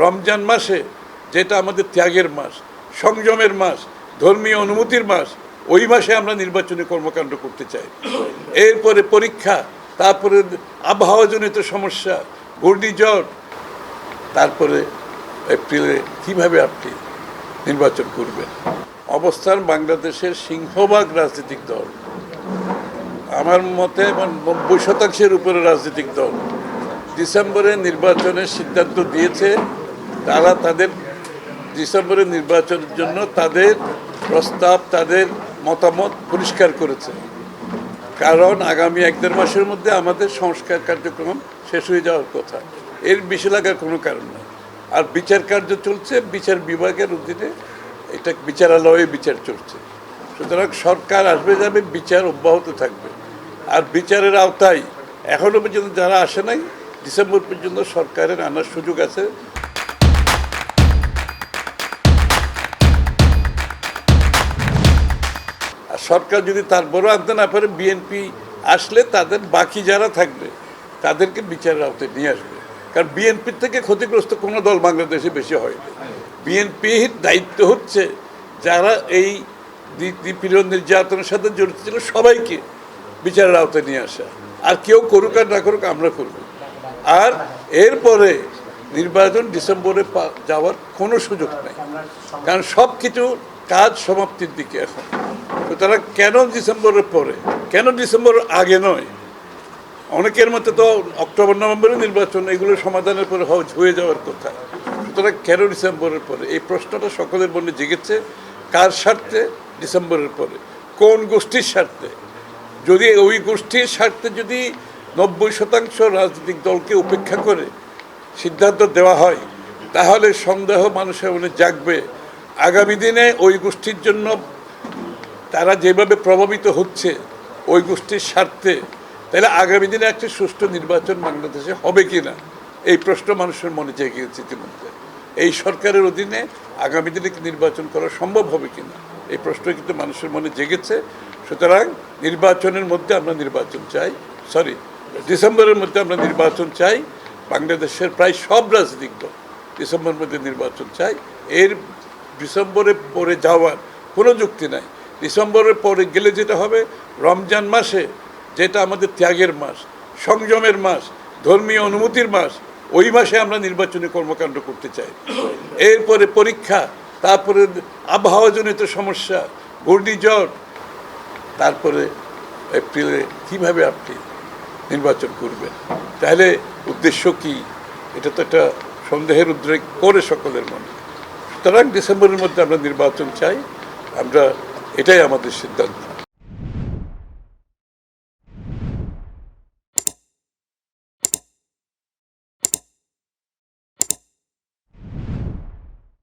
রমজান মাসে, যেটা আমাদের ত্যাগের মাস, সংযমের মাস, ধর্মীয় অনুভূতির মাস, ওই মাসে আমরা নির্বাচনী কর্মকাণ্ড করতে চাই। এরপরে পরীক্ষা, তারপরে আবহাওয়াজনিত সমস্যা, ঘূর্ণিঝড়, তারপরে এপ্রিলে কিভাবে আপনি নির্বাচন করবেন? অবস্থান বাংলাদেশের সিংহভাগ রাজনৈতিক দল, আমার মতে 90% উপরে রাজনৈতিক দল ডিসেম্বরে নির্বাচনের সিদ্ধান্ত দিয়েছে। তারা তাদের ডিসেম্বরের নির্বাচনের জন্য তাদের প্রস্তাব, তাদের মতামত পরিষ্কার করেছে। কারণ আগামী 1-1.5 মাসের মধ্যে আমাদের সংস্কার কার্যক্রম শেষ হয়ে যাওয়ার কথা। এর বেশি লাগার কোনো কারণ নেই। আর বিচার কার্য চলছে, বিচার বিভাগের অধীনে এটা বিচারালয়ে বিচার চলছে। সুতরাং সরকার আসবে যাবে, বিচার অব্যাহত থাকবে। আর বিচারের আওতায় এখনও পর্যন্ত যারা আসে নাই, ডিসেম্বর পর্যন্ত সরকারের আনার সুযোগ আছে। আর সরকার যদি তারপরও আনতে না পারে, বিএনপি আসলে তাদের বাকি যারা থাকবে তাদেরকে বিচারের আওতায় নিয়ে আসবে। কারণ বিএনপির থেকে ক্ষতিগ্রস্ত কোনো দল বাংলাদেশে বেশি হয়নি। বিএনপির দায়িত্ব হচ্ছে যারা এই নিপীড়ন নির্যাতনের সাথে জড়িত ছিল সবাইকে বিচারের আওতায় নিয়ে আসা। আর কেউ করুক আর না করুক, আমরা করব। আর এরপরে নির্বাচন ডিসেম্বরে যাওয়ার কোনো সুযোগ নেই, কারণ সব কিছু কাজ সমাপ্তির দিকে এখন। সুতরাং কেন ডিসেম্বরের পরে, কেন ডিসেম্বরের আগে নয়? অনেকের মতে তো অক্টোবর নভেম্বরে নির্বাচন, এগুলো সমাধানের পরে হয়ে যাওয়ার কথা। সুতরাং কেন ডিসেম্বরের পরে? এই প্রশ্নটা সকলের মনে জেগেছে। কার স্বার্থে ডিসেম্বরের পরে? কোন গোষ্ঠীর স্বার্থে? যদি ওই গোষ্ঠীর স্বার্থে যদি 90% রাজনৈতিক দলকে উপেক্ষা করে সিদ্ধান্ত দেওয়া হয়, তাহলে সন্দেহ মানুষের মনে জাগবে আগামী দিনে ওই গোষ্ঠীর জন্য তারা যেভাবে প্রভাবিত হচ্ছে ওই গোষ্ঠীর স্বার্থে, তাহলে আগামী দিনে একটা সুষ্ঠু নির্বাচন বাংলাদেশে হবে কি না, এই প্রশ্ন মানুষের মনে জেগে গেছে ইতিমধ্যে। এই সরকারের অধীনে আগামী দিনে নির্বাচন করা সম্ভব হবে কি না, এই প্রশ্ন কিন্তু মানুষের মনে জেগেছে। সুতরাং নির্বাচনের মধ্যে আমরা নির্বাচন চাই, ডিসেম্বরের মধ্যে আমরা নির্বাচন চাই। বাংলাদেশের প্রায় সব রাজনৈতিক দল ডিসেম্বরের মধ্যে নির্বাচন চাই। এর ডিসেম্বরে পরে যাওয়ার কোনো যুক্তি নাই। ডিসেম্বরের পরে গেলে যেটা হবে, রমজান মাসে, যেটা আমাদের ত্যাগের মাস, সংযমের মাস, ধর্মীয় অনুভূতির মাস, ওই মাসে আমরা নির্বাচনী কর্মকাণ্ড করতে চাই। এরপরে পরীক্ষা, তারপরে আবহাওয়াজনিত সমস্যা, ঘূর্ণিঝড়, তারপরে এপ্রিলে কিভাবে আপনি নির্বাচন করবেন? তাহলে উদ্দেশ্য কি? এটা তো একটা সন্দেহের উদ্রেক করে সকলের মনে। সুতরাং ডিসেম্বরের মধ্যে আমরা নির্বাচন চাই, এটাই আমাদের সিদ্ধান্ত।